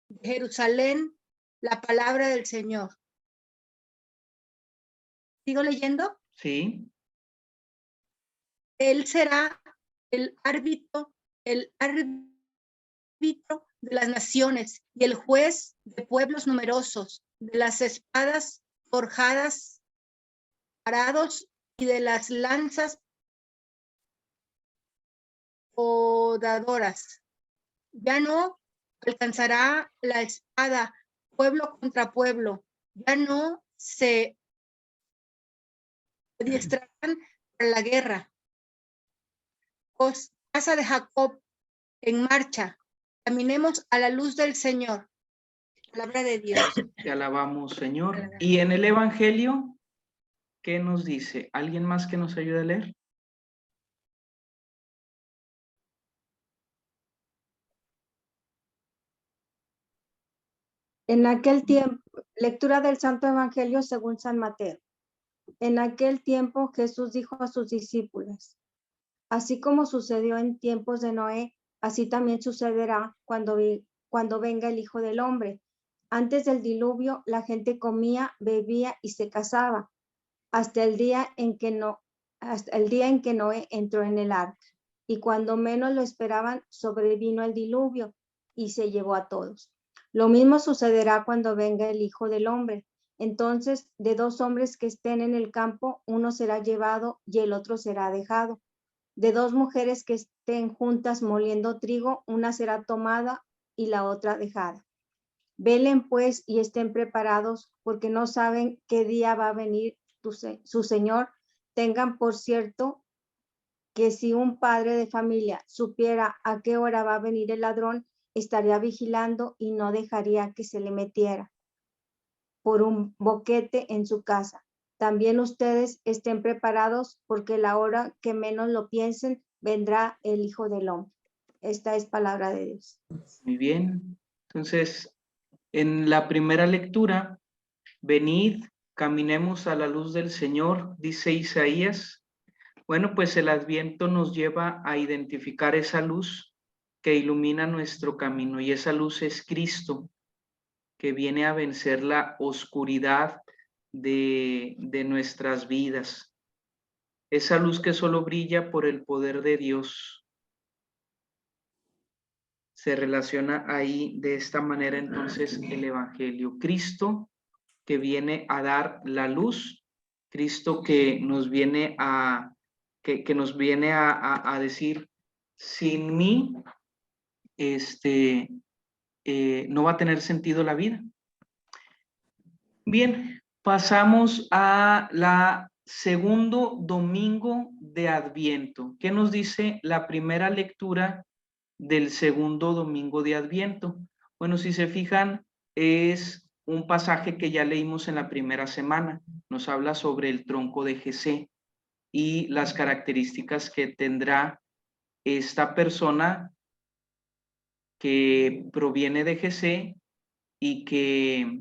de Jerusalén la palabra del Señor. ¿Sigo leyendo? Sí. Él será el árbitro de las naciones y el juez de pueblos numerosos, de las espadas forjadas, arados y de las lanzas podadoras. Ya no alcanzará la espada pueblo contra pueblo, ya no se adiestrarán para la guerra. Casa de Jacob en marcha, caminemos a la luz del Señor. Palabra de Dios. Te alabamos, Señor. Y en el Evangelio, ¿qué nos dice? ¿Alguien más que nos ayude a leer? En aquel tiempo, lectura del Santo Evangelio según San Mateo. En aquel tiempo Jesús dijo a sus discípulos, así como sucedió en tiempos de Noé, así también sucederá cuando venga el Hijo del Hombre. Antes del diluvio, la gente comía, bebía y se casaba, hasta el día en que Noé entró en el arca. Y cuando menos lo esperaban, sobrevino el diluvio y se llevó a todos. Lo mismo sucederá cuando venga el Hijo del Hombre. Entonces, de 2 hombres que estén en el campo, uno será llevado y el otro será dejado. De 2 mujeres que estén juntas moliendo trigo, una será tomada y la otra dejada. Velen pues y estén preparados, porque no saben qué día va a venir su Señor. Tengan por cierto que si un padre de familia supiera a qué hora va a venir el ladrón, estaría vigilando y no dejaría que se le metiera por un boquete en su casa. También ustedes estén preparados, porque la hora que menos lo piensen, vendrá el Hijo del Hombre. Esta es palabra de Dios. Muy bien. Entonces, en la primera lectura, venid, caminemos a la luz del Señor, dice Isaías. Bueno, pues el Adviento nos lleva a identificar esa luz que ilumina nuestro camino, y esa luz es Cristo, que viene a vencer la oscuridad de nuestras vidas. Esa luz que solo brilla por el poder de Dios. Se relaciona ahí de esta manera entonces el Evangelio. Cristo que viene a dar la luz, Cristo que nos viene a decir, sin mí no va a tener sentido la vida. Bien, pasamos a la segundo domingo de Adviento. ¿Qué nos dice la primera lectura del segundo domingo de Adviento? Bueno, si se fijan, es un pasaje que ya leímos en la primera semana. Nos habla sobre el tronco de Jesé y las características que tendrá esta persona que proviene de Jesé, y que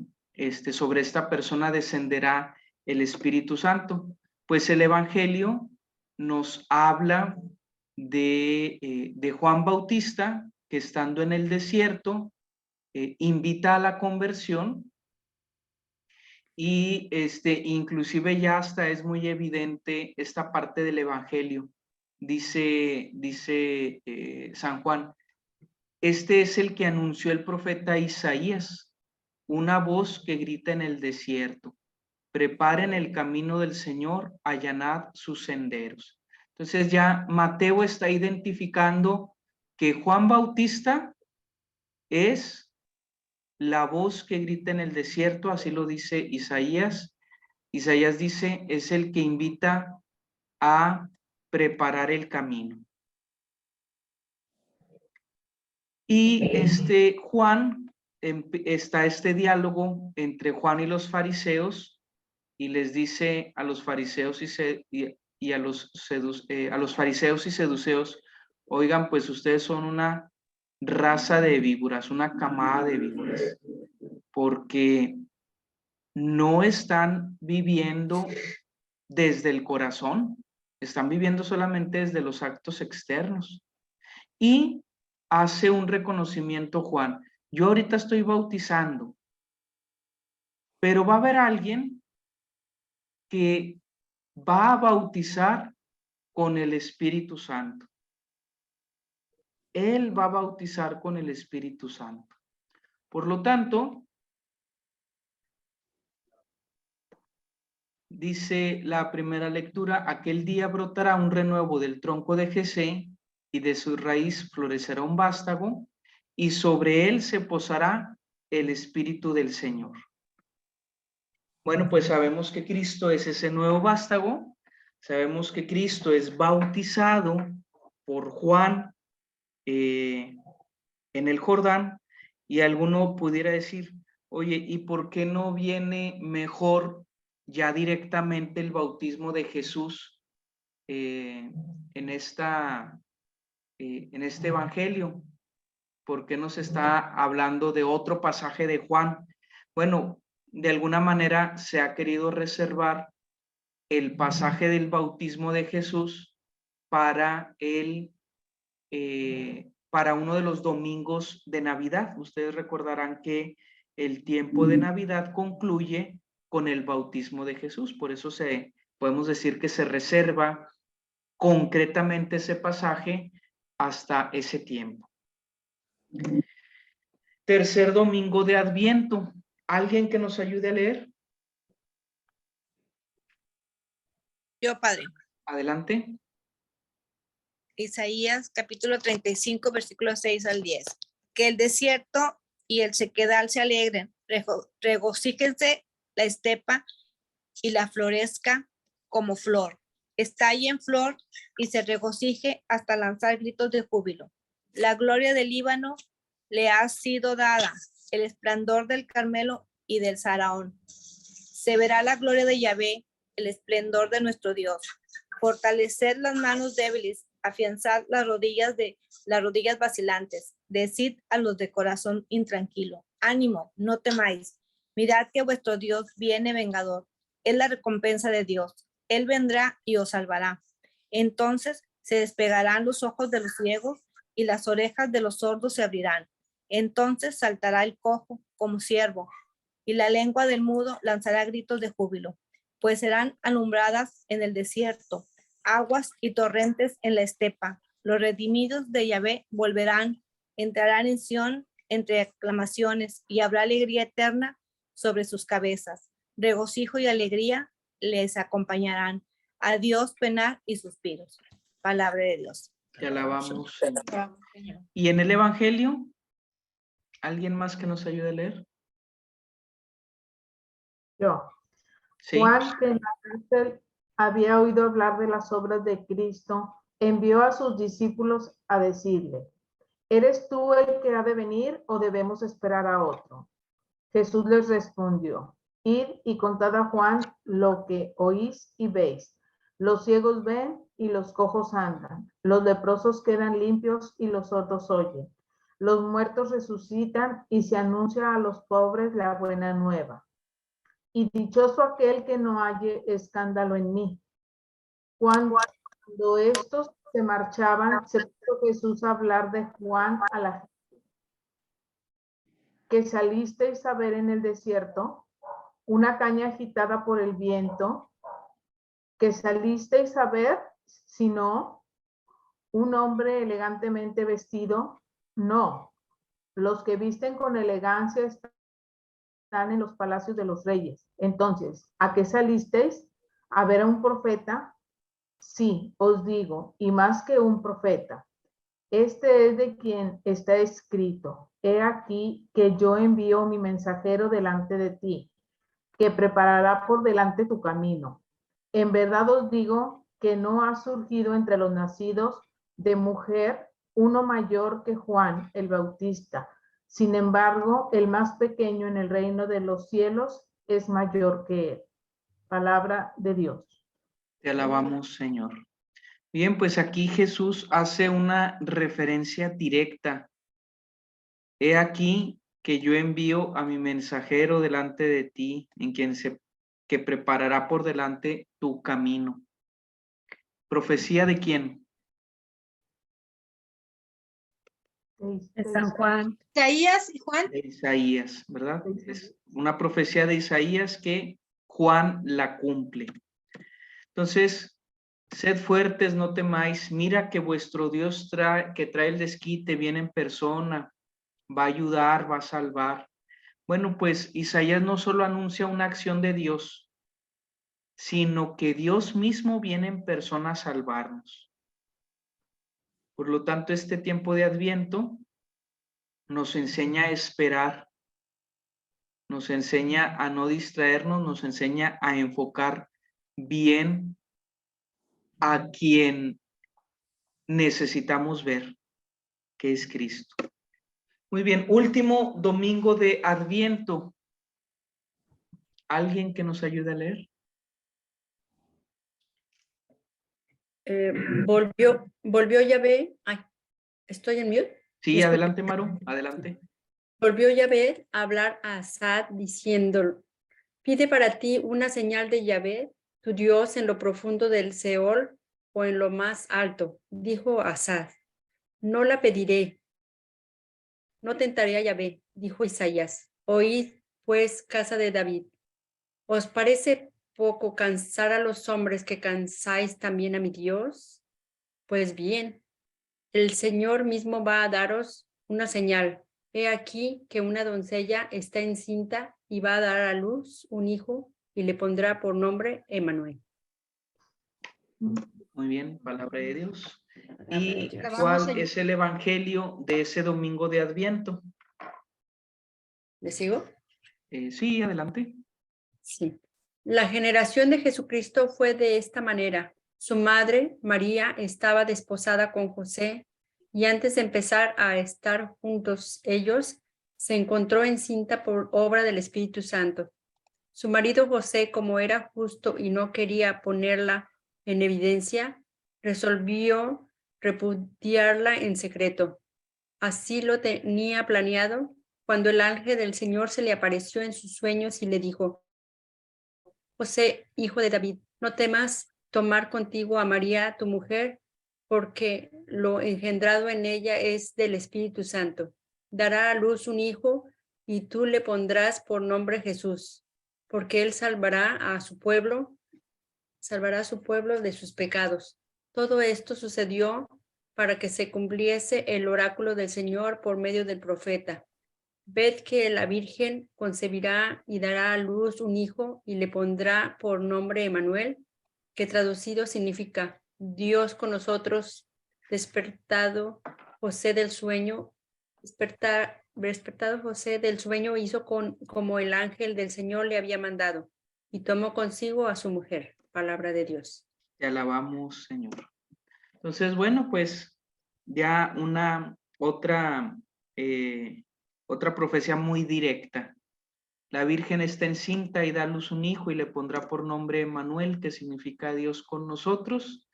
sobre esta persona descenderá el Espíritu Santo. Pues el Evangelio nos habla de Juan Bautista, que estando en el desierto, invita a la conversión, Y inclusive ya hasta es muy evidente esta parte del Evangelio. Dice San Juan, este es el que anunció el profeta Isaías, una voz que grita en el desierto, preparen el camino del Señor, allanad sus senderos. Entonces ya Mateo está identificando que Juan Bautista es la voz que grita en el desierto, así lo dice Isaías. Isaías dice, es el que invita a preparar el camino. Y Juan, está este diálogo entre Juan y los fariseos, y les dice a los fariseos y a los fariseos y seduceos, oigan, pues ustedes son una raza de víboras, una camada de víboras, porque no están viviendo desde el corazón, están viviendo solamente desde los actos externos. Y hace un reconocimiento Juan, yo ahorita estoy bautizando, pero va a haber alguien que va a bautizar con el Espíritu Santo. Él va a bautizar con el Espíritu Santo. Por lo tanto, dice la primera lectura, aquel día brotará un renuevo del tronco de Jesé y de su raíz florecerá un vástago y sobre él se posará el Espíritu del Señor. Bueno, pues sabemos que Cristo es ese nuevo vástago, sabemos que Cristo es bautizado por Juan en el Jordán, y alguno pudiera decir, oye, ¿y por qué no viene mejor ya directamente el bautismo de Jesús en este evangelio? ¿Por qué nos está hablando de otro pasaje de Juan? Bueno, de alguna manera se ha querido reservar el pasaje del bautismo de Jesús para para uno de los domingos de Navidad. Ustedes recordarán que el tiempo de Navidad concluye con el bautismo de Jesús. Por eso podemos decir que se reserva concretamente ese pasaje hasta ese tiempo. Tercer domingo de Adviento. ¿Alguien que nos ayude a leer? Yo, padre. Adelante. Isaías capítulo 35, versículos 6 al 10. Que el desierto y el sequedal se alegren, regocíjense la estepa y la florezca como flor. Estalle en flor y se regocije hasta lanzar gritos de júbilo. La gloria del Líbano le ha sido dada, el esplendor del Carmelo y del Saraón. Se verá la gloria de Yahvé, el esplendor de nuestro Dios. Fortaleced las manos débiles, afianzad las rodillas vacilantes. Decid a los de corazón intranquilo, ánimo, no temáis. Mirad que vuestro Dios viene vengador. Es la recompensa de Dios. Él vendrá y os salvará. Entonces se despegarán los ojos de los ciegos y las orejas de los sordos se abrirán. Entonces saltará el cojo como ciervo y la lengua del mudo lanzará gritos de júbilo, pues serán alumbradas en el desierto, aguas y torrentes en la estepa. Los redimidos de Yahvé volverán, entrarán en Sión entre aclamaciones y habrá alegría eterna sobre sus cabezas. Regocijo y alegría les acompañarán. A Dios penar y suspiros. Palabra de Dios. Te alabamos, Señor. ¿Y en el Evangelio? ¿Alguien más que nos ayude a leer? Yo. Sí. Juan, que en la cárcel había oído hablar de las obras de Cristo, envió a sus discípulos a decirle, ¿eres tú el que ha de venir o debemos esperar a otro? Jesús les respondió, id y contad a Juan lo que oís y veis. Los ciegos ven y los cojos andan, los leprosos quedan limpios y los sordos oyen. Los muertos resucitan y se anuncia a los pobres la buena nueva. Y dichoso aquel que no halle escándalo en mí. Cuando estos se marchaban, se puso Jesús a hablar de Juan a la gente. ¿Que salisteis a ver en el desierto? una caña agitada por el viento, que salisteis a ver, sino un hombre elegantemente vestido? No, los que visten con elegancia están en los palacios de los reyes. Entonces, ¿a qué salisteis? ¿A ver a un profeta? Sí, os digo, y más que un profeta. Este es de quien está escrito: he aquí que yo envío mi mensajero delante de ti, que preparará por delante tu camino. En verdad os digo que no ha surgido entre los nacidos de mujer uno mayor que Juan el Bautista. Sin embargo, el más pequeño en el reino de los cielos es mayor que él. Palabra de Dios. Te alabamos, Señor. Bien, pues aquí Jesús hace una referencia directa. He aquí que yo envío a mi mensajero delante de ti, que preparará por delante tu camino. ¿Profecía de quién? De San Juan. Isaías y Juan. De Isaías, ¿verdad? Es una profecía de Isaías que Juan la cumple. Entonces, sed fuertes, no temáis. Mira que vuestro Dios que trae el desquite, viene en persona, va a ayudar, va a salvar. Bueno, pues Isaías no solo anuncia una acción de Dios, sino que Dios mismo viene en persona a salvarnos. Por lo tanto, este tiempo de Adviento nos enseña a esperar, nos enseña a no distraernos, nos enseña a enfocar bien a quien necesitamos ver, que es Cristo. Muy bien, último domingo de Adviento. ¿Alguien que nos ayude a leer? Volvió Yahvé. Ay, ¿estoy en mute? Sí, adelante, Maru, adelante. Volvió Yahvé a hablar a Asad diciendo: pide para ti una señal de Yahvé, tu Dios, en lo profundo del Seol o en lo más alto. Dijo Asad: no la pediré, no tentaré a Yahvé. Dijo Isaías: oíd, pues, casa de David. ¿Os parece poco cansar a los hombres que cansáis también a mi Dios? Pues bien, el Señor mismo va a daros una señal. He aquí que una doncella está encinta y va a dar a luz un hijo y le pondrá por nombre Emmanuel. Muy bien, palabra de Dios. ¿Y cuál es el evangelio de ese domingo de Adviento? ¿Le sigo? Sí, adelante. Sí. La generación de Jesucristo fue de esta manera. Su madre, María, estaba desposada con José, y antes de empezar a estar juntos ellos, se encontró encinta por obra del Espíritu Santo. Su marido José, como era justo y no quería ponerla en evidencia, resolvió repudiarla en secreto. Así lo tenía planeado cuando el ángel del Señor se le apareció en sus sueños y le dijo: José, hijo de David, no temas tomar contigo a María, tu mujer, porque lo engendrado en ella es del Espíritu Santo. Dará a luz un hijo y tú le pondrás por nombre Jesús, porque él salvará a su pueblo de sus pecados. Todo esto sucedió para que se cumpliese el oráculo del Señor por medio del profeta. Ved que la Virgen concebirá y dará a luz un hijo y le pondrá por nombre Emmanuel, que traducido significa Dios con nosotros. Despertado José del sueño hizo como el ángel del Señor le había mandado, y tomó consigo a su mujer. Palabra de Dios. Te alabamos, Señor. Entonces, bueno, pues ya otra profecía muy directa. La Virgen está encinta y da a luz un hijo y le pondrá por nombre Emmanuel, que significa Dios con nosotros.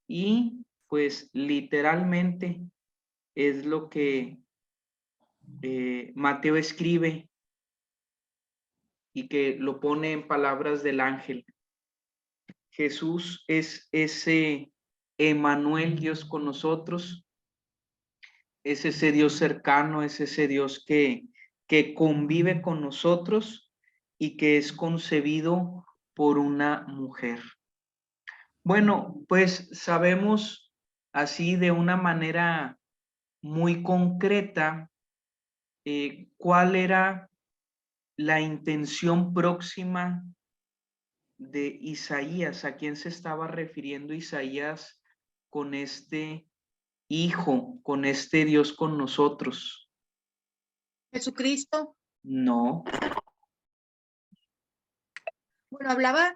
Y pues literalmente es lo que Mateo escribe y que lo pone en palabras del ángel. Jesús es ese Emmanuel, Dios con nosotros. Es ese Dios cercano, es ese Dios que convive con nosotros y que es concebido por una mujer. Bueno, pues sabemos así de una manera muy concreta cuál era la intención próxima de Isaías, a quién se estaba refiriendo Isaías con este hijo, con este Dios con nosotros. Jesucristo. No. Bueno, hablaba,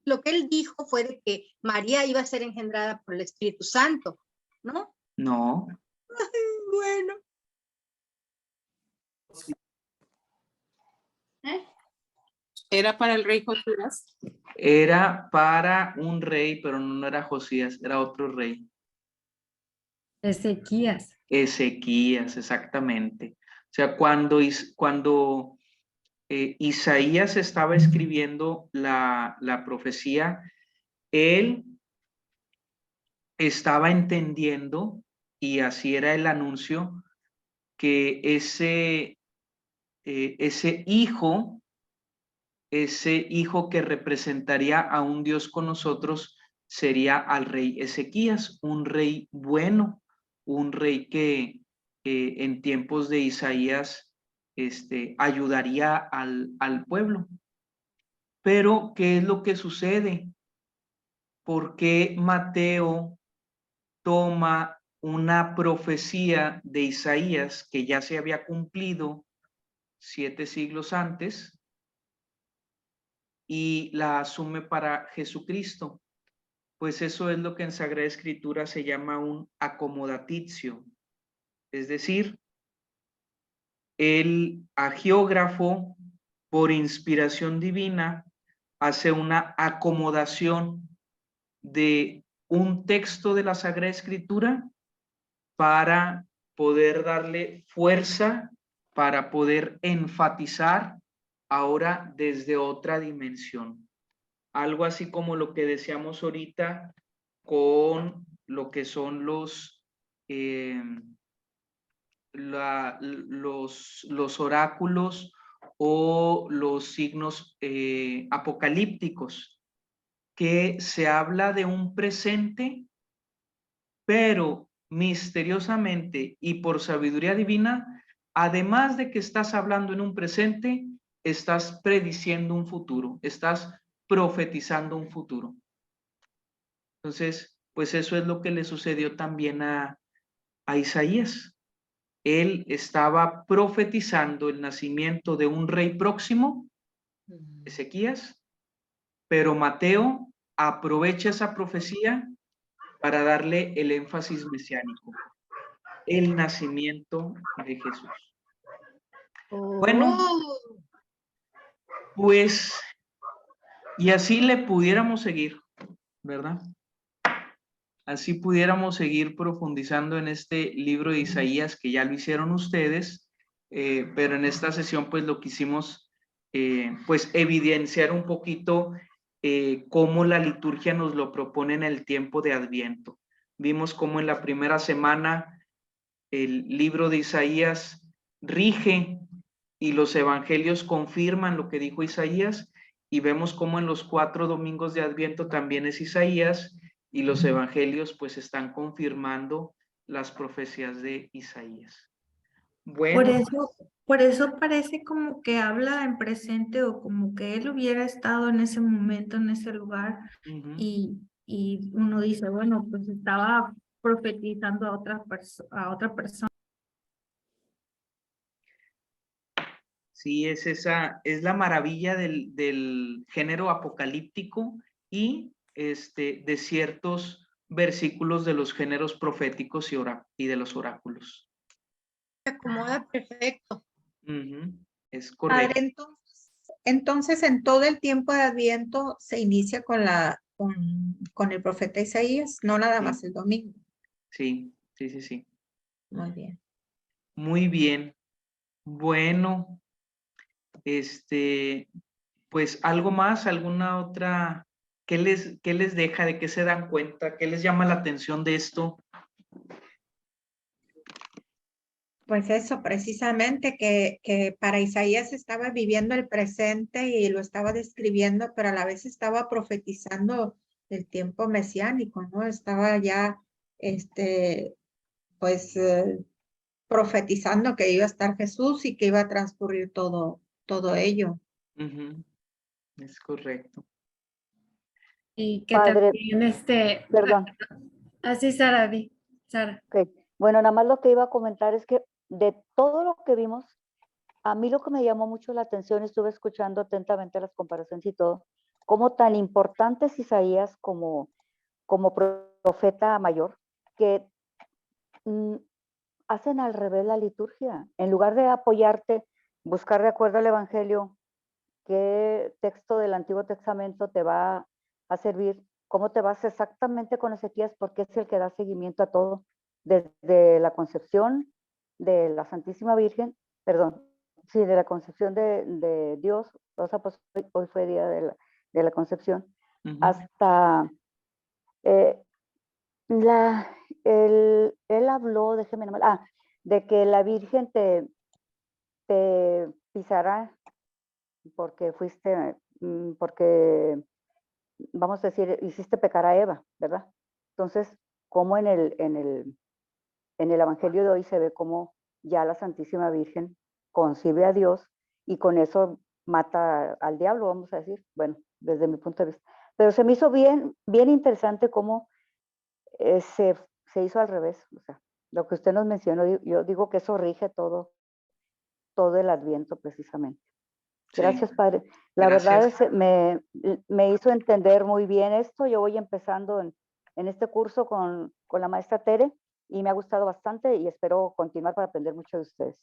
lo que él dijo fue de que María iba a ser engendrada por el Espíritu Santo, ¿no? No. Bueno. ¿Era para el rey Josías? Era para un rey, pero no era Josías, era otro rey. Ezequías. Ezequías, exactamente. O sea, cuando Isaías estaba escribiendo la profecía, él estaba entendiendo, y así era el anuncio, que ese hijo que representaría a un Dios con nosotros, sería al rey Ezequías, un rey bueno, un rey que en tiempos de Isaías ayudaría al pueblo. Pero, ¿qué es lo que sucede? ¿Por qué Mateo toma una profecía de Isaías que ya se había cumplido 7 siglos antes y la asume para Jesucristo? Pues eso es lo que en Sagrada Escritura se llama un acomodatizio. Es decir, el agiógrafo, por inspiración divina, hace una acomodación de un texto de la Sagrada Escritura para poder darle fuerza, para poder enfatizar ahora desde otra dimensión. Algo así como lo que decíamos ahorita con lo que son los oráculos o los signos apocalípticos, que se habla de un presente, pero misteriosamente y por sabiduría divina, además de que estás hablando en un presente, estás prediciendo un futuro, estás profetizando un futuro. Entonces, pues eso es lo que le sucedió también a Isaías. Él estaba profetizando el nacimiento de un rey próximo, Ezequías, pero Mateo aprovecha esa profecía para darle el énfasis mesiánico, el nacimiento de Jesús. Bueno, pues, y así le pudiéramos seguir, ¿verdad? Así pudiéramos seguir profundizando en este libro de Isaías, que ya lo hicieron ustedes, pero en esta sesión pues lo quisimos pues evidenciar un poquito cómo la liturgia nos lo propone en el tiempo de Adviento. Vimos cómo en la primera semana el libro de Isaías rige y los evangelios confirman lo que dijo Isaías, y vemos cómo en los 4 domingos de Adviento también es Isaías, y los evangelios pues están confirmando las profecías de Isaías. Bueno. Por eso parece como que habla en presente o como que él hubiera estado en ese momento, en ese lugar, y uno dice, bueno, pues estaba profetizando a otra persona. Sí, es la maravilla del género apocalíptico y de ciertos versículos de los géneros proféticos y de los oráculos. Se acomoda perfecto. Es correcto. Padre, entonces, en todo el tiempo de Adviento se inicia con el profeta Isaías, no nada más el domingo. Sí. Muy bien. Muy bien. Bueno, pues algo más, alguna otra, ¿qué les deja? ¿De qué se dan cuenta? ¿Qué les llama la atención de esto? Pues eso, precisamente que para Isaías estaba viviendo el presente y lo estaba describiendo, pero a la vez estaba profetizando el tiempo mesiánico, ¿no? Estaba ya, profetizando que iba a estar Jesús y que iba a transcurrir todo ello. Ujú. Es correcto. Y que Padre, también perdón. así Sara, Sara. Ok. Bueno, nada más lo que iba a comentar es que de todo lo que vimos, a mí lo que me llamó mucho la atención, estuve escuchando atentamente las comparaciones y todo, cómo tan importante es Isaías como profeta mayor, que hacen al revés la liturgia. En lugar de apoyarte, buscar de acuerdo al Evangelio, qué texto del Antiguo Testamento te va a servir, cómo te vas exactamente con Ezequías, porque es el que da seguimiento a todo, desde la concepción de la Santísima Virgen, perdón, sí, de la concepción de Dios, o sea, pues hoy fue día de la concepción, hasta él habló, déjeme nomás, de que la Virgen te pisará porque porque, vamos a decir, hiciste pecar a Eva, ¿verdad? Entonces, como en el Evangelio de hoy se ve como ya la Santísima Virgen concibe a Dios y con eso mata al diablo, vamos a decir, bueno, desde mi punto de vista. Pero se me hizo bien interesante cómo se hizo al revés, o sea, lo que usted nos mencionó, yo digo que eso rige todo el Adviento precisamente. Gracias, Padre. La verdad es que me hizo entender muy bien esto. Yo voy empezando en este curso con la maestra Tere y me ha gustado bastante y espero continuar para aprender mucho de ustedes.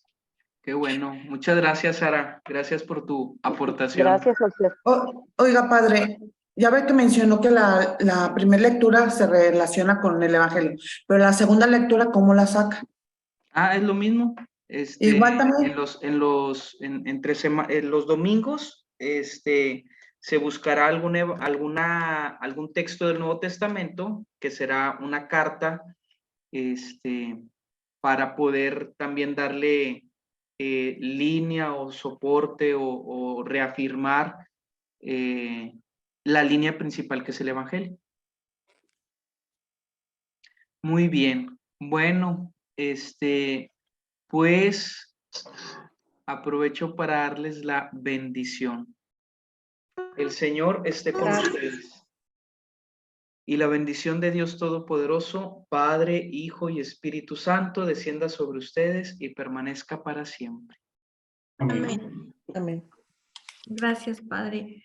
Qué bueno. Muchas gracias, Sara. Gracias por tu aportación. Gracias a usted. Oiga, padre, ya ve que mencionó que la primera lectura se relaciona con el Evangelio, pero la segunda lectura, ¿cómo la saca? Es lo mismo. Igual también. En los domingos, se buscará algún texto del Nuevo Testamento que será una carta, para poder también darle línea o soporte o reafirmar la línea principal que es el Evangelio. Muy bien. Bueno, pues aprovecho para darles la bendición. El Señor esté con ustedes. Y la bendición de Dios Todopoderoso, Padre, Hijo y Espíritu Santo, descienda sobre ustedes y permanezca para siempre. Amén. Amén. Gracias, Padre.